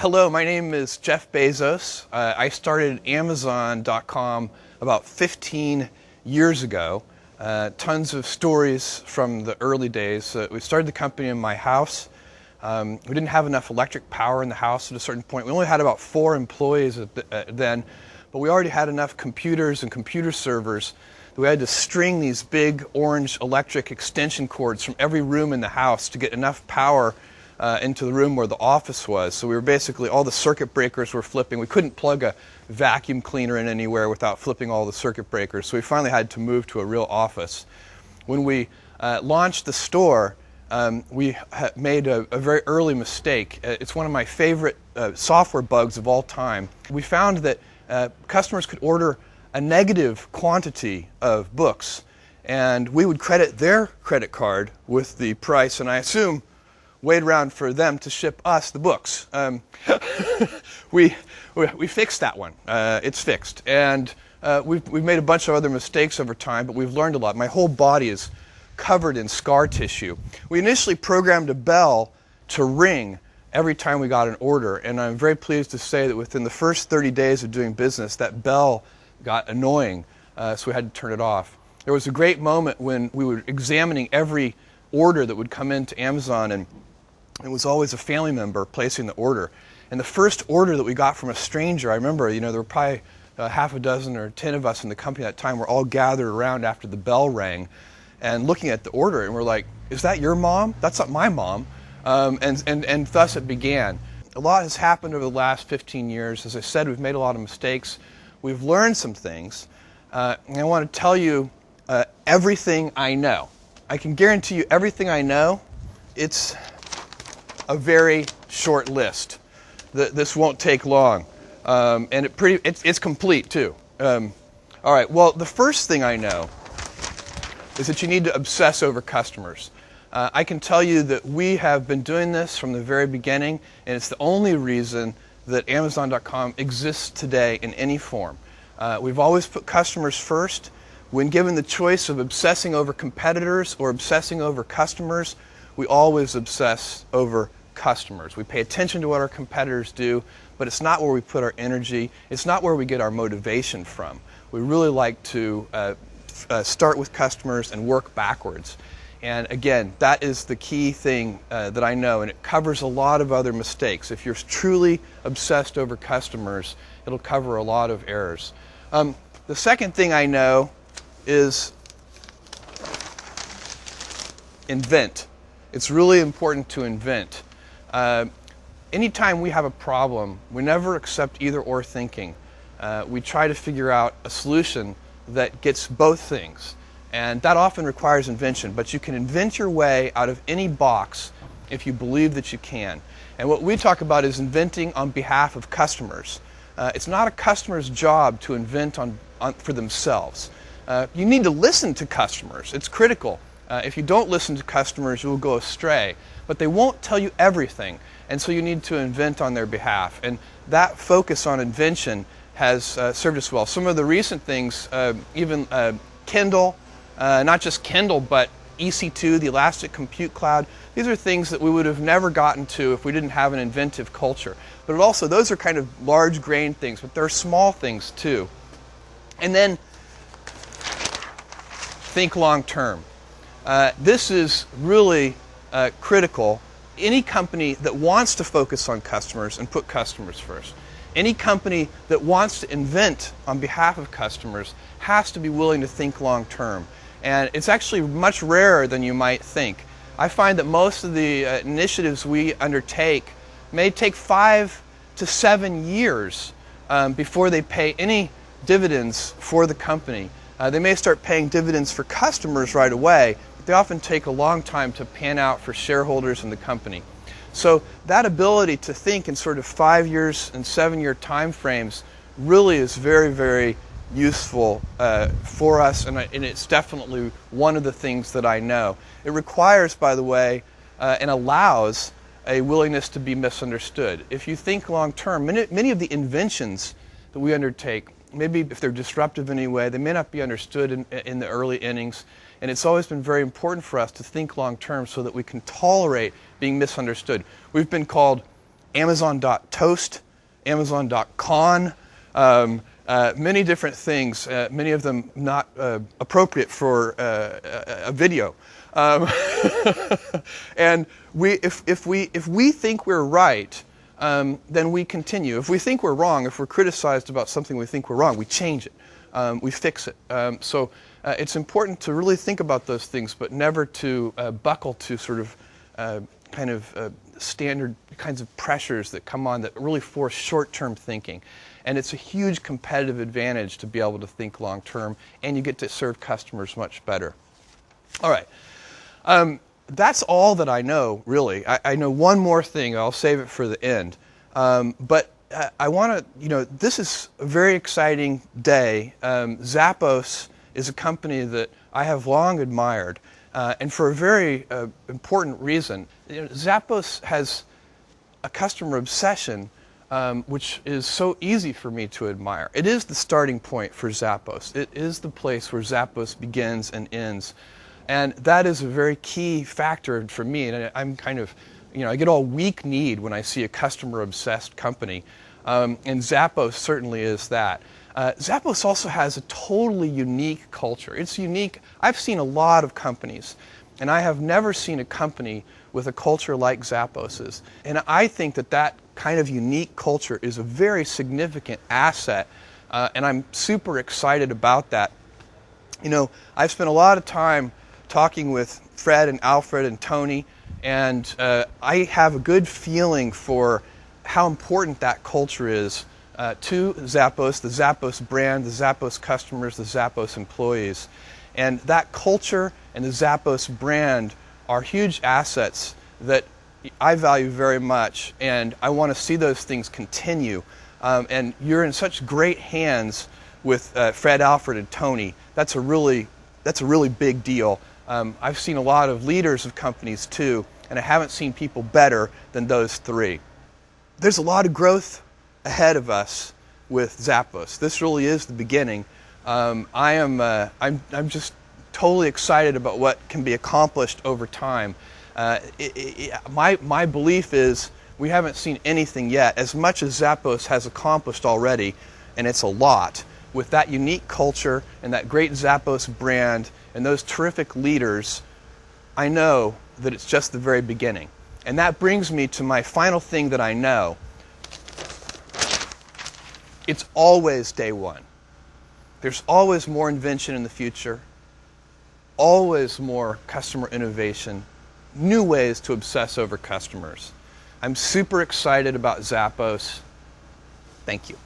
Hello, my name is Jeff Bezos. I started Amazon.com about 15 years ago. Tons of stories from the early days. We started the company in my house. We didn't have enough electric power in the house at a certain point. We only had about 4 employees then, but we already had enough computers and computer servers that we had to string these big orange electric extension cords from every room in the house to get enough power into the room where the office was. So we were basically, all the circuit breakers were flipping. We couldn't plug a vacuum cleaner in anywhere without flipping all the circuit breakers. So we finally had to move to a real office. When we launched the store, we made a very early mistake. It's one of my favorite software bugs of all time. We found that customers could order a negative quantity of books, and we would credit their credit card with the price, and I assume wait around for them to ship us the books. We fixed that one. It's fixed. And we've made a bunch of other mistakes over time, but we've learned a lot. My whole body is covered in scar tissue. We initially programmed a bell to ring every time we got an order, and I'm very pleased to say that within the first 30 days of doing business, that bell got annoying, so we had to turn it off. There was a great moment when we were examining every order that would come into Amazon, and it was always a family member placing the order. And the first order that we got from a stranger, I remember, there were probably half a dozen or 10 of us in the company at that time. We're all gathered around after the bell rang and looking at the order, and we're like, is that your mom? That's not my mom. And thus it began. A lot has happened over the last 15 years. As I said, we've made a lot of mistakes. We've learned some things. And I want to tell you everything I know. I can guarantee you everything I know, it's a very short list. This won't take long, and it's complete too. All right. Well, the first thing I know is that you need to obsess over customers. I can tell you that we have been doing this from the very beginning, and it's the only reason that Amazon.com exists today in any form. We've always put customers first. When given the choice of obsessing over competitors or obsessing over customers, we always obsess over customers. We pay attention to what our competitors do, but it's not where we put our energy. It's not where we get our motivation from. We really like to start with customers and work backwards. And again, that is the key thing that I know, and it covers a lot of other mistakes. If you're truly obsessed over customers, it'll cover a lot of errors. The second thing I know is invent. It's really important to invent. Anytime we have a problem, we never accept either or thinking. We try to figure out a solution that gets both things. And that often requires invention, but you can invent your way out of any box if you believe that you can. And what we talk about is inventing on behalf of customers. It's not a customer's job to invent for themselves. You need to listen to customers. It's critical. If you don't listen to customers, you will go astray. But they won't tell you everything, and so you need to invent on their behalf. And that focus on invention has served us well. Some of the recent things, even Kindle, not just Kindle, but EC2, the Elastic Compute Cloud, these are things that we would have never gotten to if we didn't have an inventive culture. But also, those are kind of large grain things, but there are small things too. And then, think long term. This is really critical. Any company that wants to focus on customers and put customers first, any company that wants to invent on behalf of customers has to be willing to think long term. And it's actually much rarer than you might think. I find that most of the initiatives we undertake may take 5 to 7 years before they pay any dividends for the company. They may start paying dividends for customers right away, but they often take a long time to pan out for shareholders in the company. So that ability to think in sort of 5 years and 7-year time frames really is very, very useful for us, and it's definitely one of the things that I know. It requires, by the way, and allows a willingness to be misunderstood. If you think long term, many of the inventions that we undertake, maybe if they're disruptive in any way, they may not be understood in the early innings, and it's always been very important for us to think long term so that we can tolerate being misunderstood. We've been called Amazon.toast, Amazon.con, many different things, many of them not appropriate for a video. And if we think we're right, then we continue. If we think we're wrong, if we're criticized about something we think we're wrong, we change it. We fix it. So it's important to really think about those things, but never to buckle to sort of standard kinds of pressures that come on that really force short-term thinking. And it's a huge competitive advantage to be able to think long-term, and you get to serve customers much better. All right. That's all that I know, really. I know one more thing. I'll save it for the end. But I want to, this is a very exciting day. Zappos is a company that I have long admired, and for a very important reason. Zappos has a customer obsession which is so easy for me to admire. It is the starting point for Zappos. It is the place where Zappos begins and ends. And that is a very key factor for me. And I'm kind of, I get all weak-kneed when I see a customer-obsessed company. And Zappos certainly is that. Zappos also has a totally unique culture. It's unique. I've seen a lot of companies, and I have never seen a company with a culture like Zappos's. And I think that that kind of unique culture is a very significant asset, and I'm super excited about that. I've spent a lot of time talking with Fred and Alfred and Tony, and I have a good feeling for how important that culture is to Zappos, the Zappos brand, the Zappos customers, the Zappos employees. And that culture and the Zappos brand are huge assets that I value very much, and I want to see those things continue. And you're in such great hands with Fred, Alfred, and Tony. That's a really big deal. I've seen a lot of leaders of companies too, and I haven't seen people better than those three. There's a lot of growth ahead of us with Zappos. This really is the beginning. I'm just totally excited about what can be accomplished over time. My belief is we haven't seen anything yet, as much as Zappos has accomplished already, and it's a lot. With that unique culture and that great Zappos brand and those terrific leaders, I know that it's just the very beginning. And that brings me to my final thing that I know. It's always day one. There's always more invention in the future, always more customer innovation, new ways to obsess over customers. I'm super excited about Zappos. Thank you.